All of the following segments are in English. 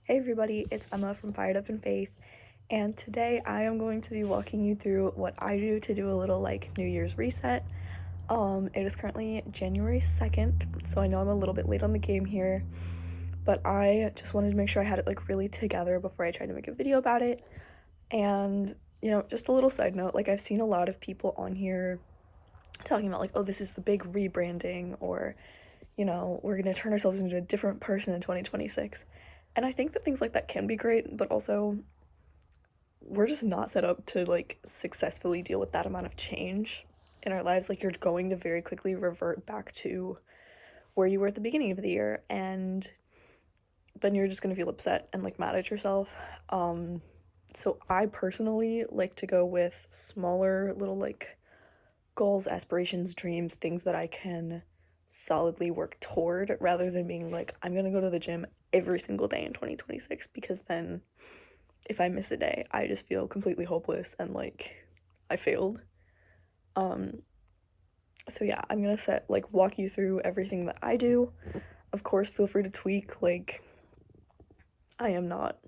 Hey everybody, it's Emma from Fired Up in Faith, and today I am going to be walking you through what I do to do a little New Year's reset. It is currently January 2nd, so I know I'm a little bit late on the game here, but I just wanted to make sure I had it really together before I tried to make a video about it. And, just a little side note, I've seen a lot of people on here talking about oh, this is the big rebranding, or we're gonna turn ourselves into a different person in 2026. And I think that things like that can be great, but also we're just not set up to successfully deal with that amount of change in our lives. You're going to very quickly revert back to where you were at the beginning of the year, and then you're just gonna feel upset and mad at yourself. So I personally like to go with smaller little goals, aspirations, dreams, things that I can solidly work toward, rather than being I'm gonna go to the gym every single day in 2026, because then if I miss a day, I just feel completely hopeless and I failed. Um so yeah, I'm gonna walk you through everything that I do. Of course, feel free to tweak. I am not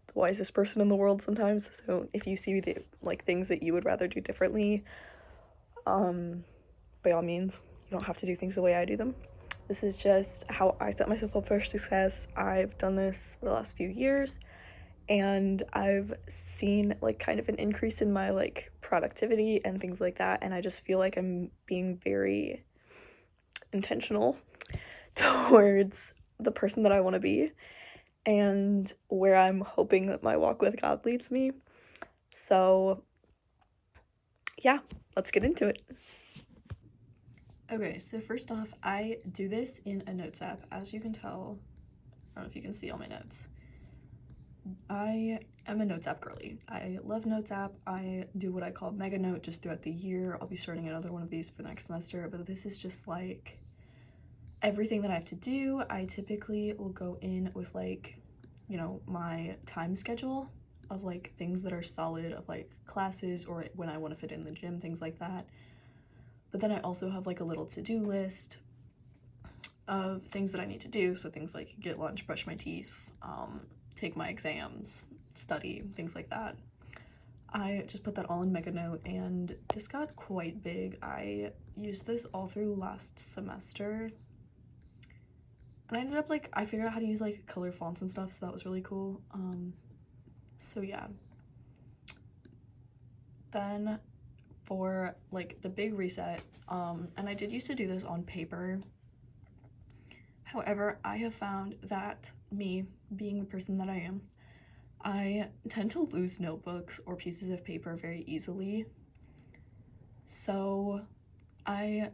the wisest person in the world sometimes, so if you see the things that you would rather do differently, by all means, you don't have to do things the way I do them. This is just how I set myself up for success. I've done this the last few years, and I've seen kind of an increase in my productivity and things like that, and I just feel like I'm being very intentional towards the person that I want to be and where I'm hoping that my walk with God leads me. So yeah, let's get into it. Okay, so first off, I do this in a notes app. As you can tell, I don't know if you can see all my notes. I am a notes app girly. I love notes app. I do what I call mega note just throughout the year. I'll be starting another one of these for next semester, but this is just everything that I have to do. I typically will go in with my time schedule of things that are solid, of classes, or when I want to fit in the gym, things like that. But then I also have a little to-do list of things that I need to do. So things like get lunch, brush my teeth, take my exams, study, things like that. I just put that all in mega note, and this got quite big. I used this all through last semester, and I ended up I figured out how to use color fonts and stuff, so that was really cool. So yeah. Then for the big reset, and I did used to do this on paper. However, I have found that me, being the person that I am, I tend to lose notebooks or pieces of paper very easily. So I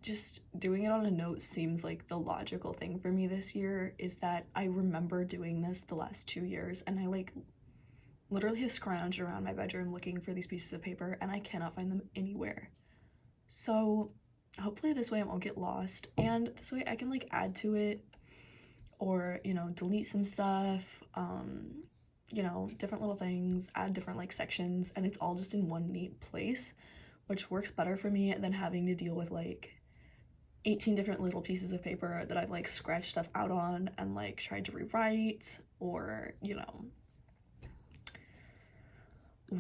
just doing it on a note seems like the logical thing for me this year. Is that I remember doing this the last 2 years, and I literally have scrounged around my bedroom looking for these pieces of paper, and I cannot find them anywhere. So hopefully this way I won't get lost, and this way I can add to it, or delete some stuff, different little things, add different sections, and it's all just in one neat place, which works better for me than having to deal with 18 different little pieces of paper that I've scratched stuff out on and tried to rewrite, or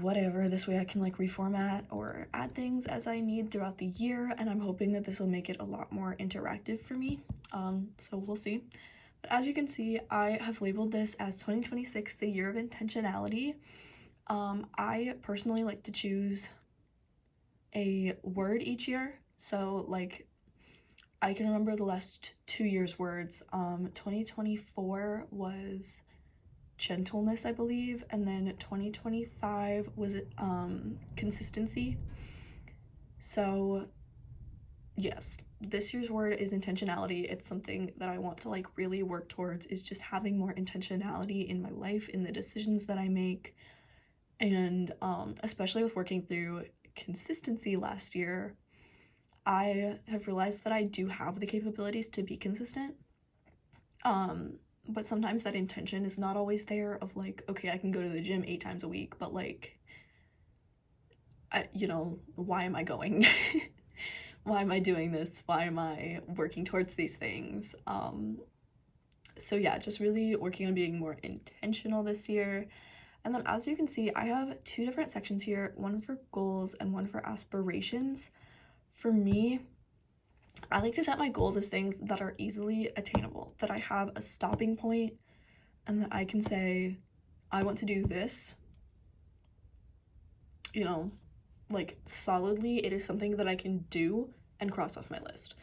whatever. This way I can reformat or add things as I need throughout the year, and I'm hoping that this will make it a lot more interactive for me. So we'll see. But as you can see, I have labeled this as 2026, the year of intentionality. I personally like to choose a word each year. So I can remember the last 2 years' words. 2024 was gentleness, I believe, and then 2025 was consistency. So yes, this year's word is intentionality. It's something that I want to really work towards, is just having more intentionality in my life, in the decisions that I make. And especially with working through consistency last year, I have realized that I do have the capabilities to be consistent. But sometimes that intention is not always there, of okay, I can go to the gym 8 times a week, but why am I going? Why am I doing this? Why am I working towards these things? So yeah, just really working on being more intentional this year. And then as you can see, I have two different sections here, one for goals and one for aspirations. For me, I like to set my goals as things that are easily attainable, that I have a stopping point and that I can say, I want to do this, you know, like solidly. It is something that I can do and cross off my list.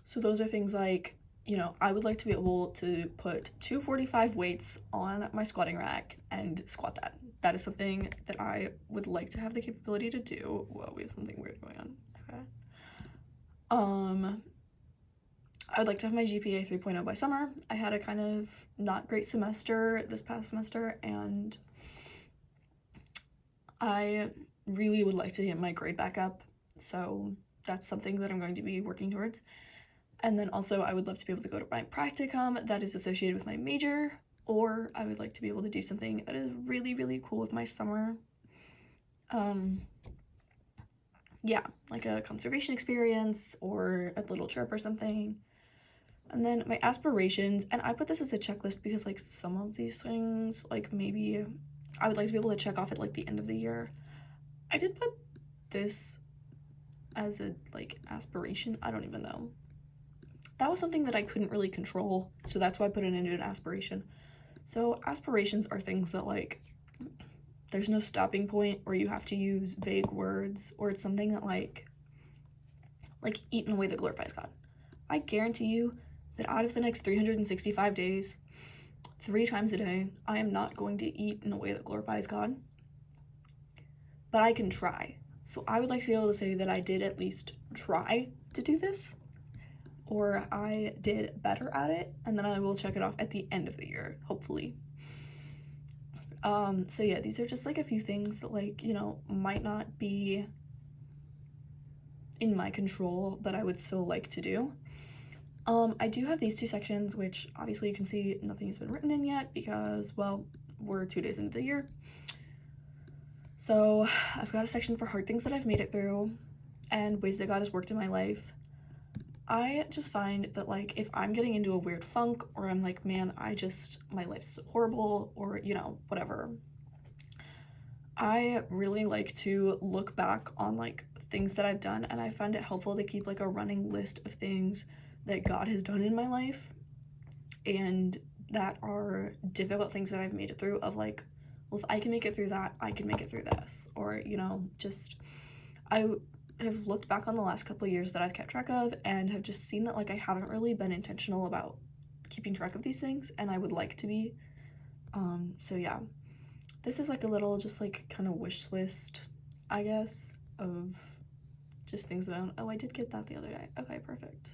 So those are things like, you know, I would like to be able to put 245 weights on my squatting rack and squat that. That is something that I would like to have the capability to do. Whoa, we have something weird going on. Okay. I would like to have my GPA 3.0 by summer. I had a kind of not great semester this past semester, and I really would like to get my grade back up. So that's something that I'm going to be working towards. And then also I would love to be able to go to my practicum that is associated with my major, or I would like to be able to do something that is really, really cool with my summer. Yeah, like a conservation experience or a little trip or something. And then my aspirations, and I put this as a checklist because like some of these things, like maybe I would like to be able to check off at like the end of the year. I did put this as a like aspiration. I don't even know. That was something that I couldn't really control, so that's why I put it into an aspiration. So aspirations are things that like there's no stopping point, or you have to use vague words, or it's something that like eat in a way that glorifies God. I guarantee you that out of the next 365 days, 3 times a day, I am not going to eat in a way that glorifies God, but I can try. So I would like to be able to say that I did at least try to do this, or I did better at it, and then I will check it off at the end of the year, hopefully. So yeah, these are just like a few things that like, you know, might not be in my control, but I would still like to do. I do have these two sections, which obviously you can see nothing has been written in yet because, well, we're 2 days into the year. So I've got a section for hard things that I've made it through and ways that God has worked in my life. I just find that like if I'm getting into a weird funk, or I'm like, man, my life's horrible, or you know, whatever, I really like to look back on like things that I've done, and I find it helpful to keep like a running list of things that God has done in my life and that are difficult things that I've made it through, of like, well, if I can make it through that, I can make it through this. Or, you know, just I have looked back on the last couple of years that I've kept track of and have just seen that like I haven't really been intentional about keeping track of these things, and I would like to be. So yeah, this is like a little just like kind of wish list, I guess, of just things that I don't. Oh, I did get that the other day. Okay, perfect.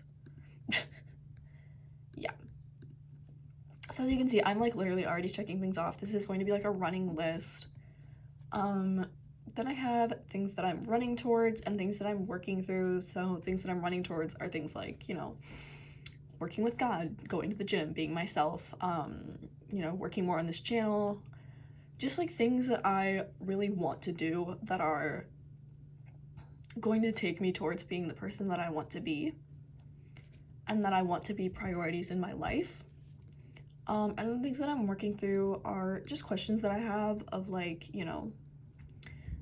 Yeah. So as you can see, I'm like literally already checking things off. This is going to be like a running list. Then I have things that I'm running towards and things that I'm working through. So things that I'm running towards are things like, you know, working with God, going to the gym, being myself, you know, working more on this channel, just like things that I really want to do that are going to take me towards being the person that I want to be and that I want to be priorities in my life. And the things that I'm working through are just questions that I have of like, you know,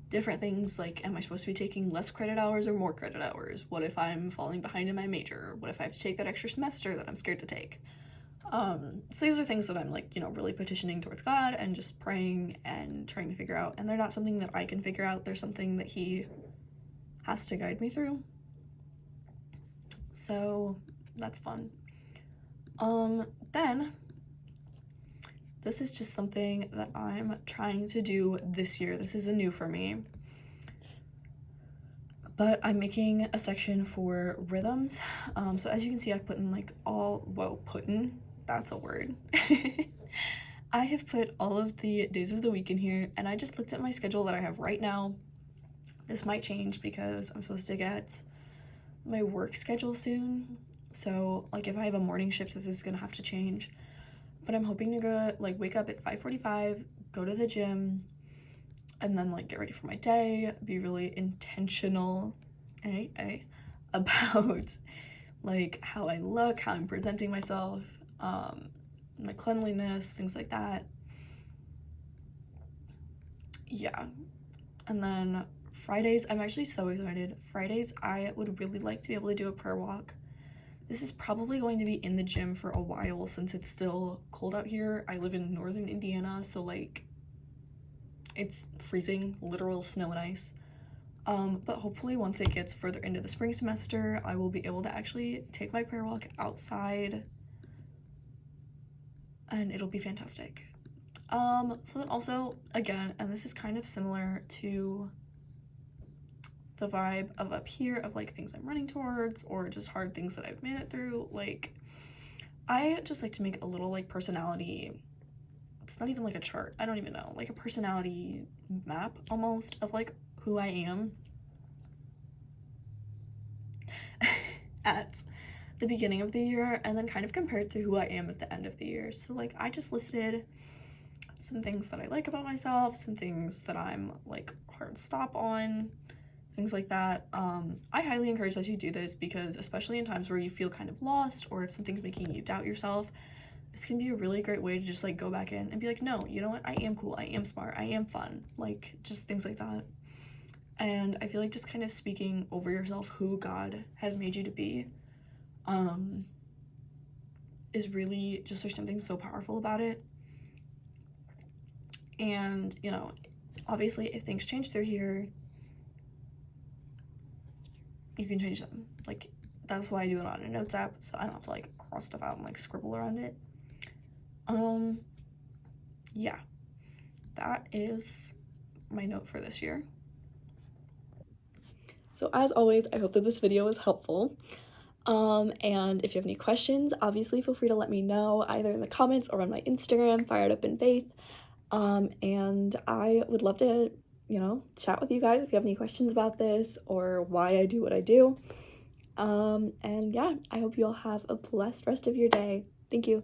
different things like, am I supposed to be taking less credit hours or more credit hours? What if I'm falling behind in my major? What if I have to take that extra semester that I'm scared to take? So these are things that I'm like, you know, really petitioning towards God and just praying and trying to figure out. And they're not something that I can figure out. They're something that He has to guide me through. So that's fun. Then this is just something that I'm trying to do this year. This is a new for me. But I'm making a section for rhythms. So as you can see, I've put in like that's a word. I have put all of the days of the week in here, and I just looked at my schedule that I have right now. This might change because I'm supposed to get my work schedule soon. So like if I have a morning shift, this is gonna have to change. But I'm hoping to go like wake up at 5:45, go to the gym, and then like get ready for my day, be really intentional about like how I look, how I'm presenting myself, my cleanliness, things like that. Yeah. And then Fridays, I'm actually so excited. Fridays, I would really like to be able to do a prayer walk. This is probably going to be in the gym for a while since it's still cold out here. I live in northern Indiana, so like it's freezing, literal snow and ice. But hopefully once it gets further into the spring semester, I will be able to actually take my prayer walk outside and it'll be fantastic. So then also, again, and this is kind of similar to the vibe of up here of like things I'm running towards or just hard things that I've made it through. Like, I just like to make a little like personality, it's not even like a chart, I don't even know, like a personality map almost of like who I am at the beginning of the year and then kind of compare it to who I am at the end of the year. So like I just listed some things that I like about myself, some things that I'm like hard stop on, things like that. I highly encourage that you do this because especially in times where you feel kind of lost or if something's making you doubt yourself, this can be a really great way to just like go back in and be like, no, you know what, I am cool, I am smart, I am fun, like just things like that. And I feel like just kind of speaking over yourself who God has made you to be is really just, there's something so powerful about it. And you know, obviously if things change through here, you can change them. Like that's why I do it on a notes app, so I don't have to like cross stuff out and like scribble around it. Yeah, that is my note for this year. So as always, I hope that this video was helpful. And if you have any questions, obviously feel free to let me know either in the comments or on my Instagram, Fired Up in Faith. And I would love to, you know, chat with you guys if you have any questions about this or why I do what I do. And yeah, I hope you all have a blessed rest of your day. Thank you.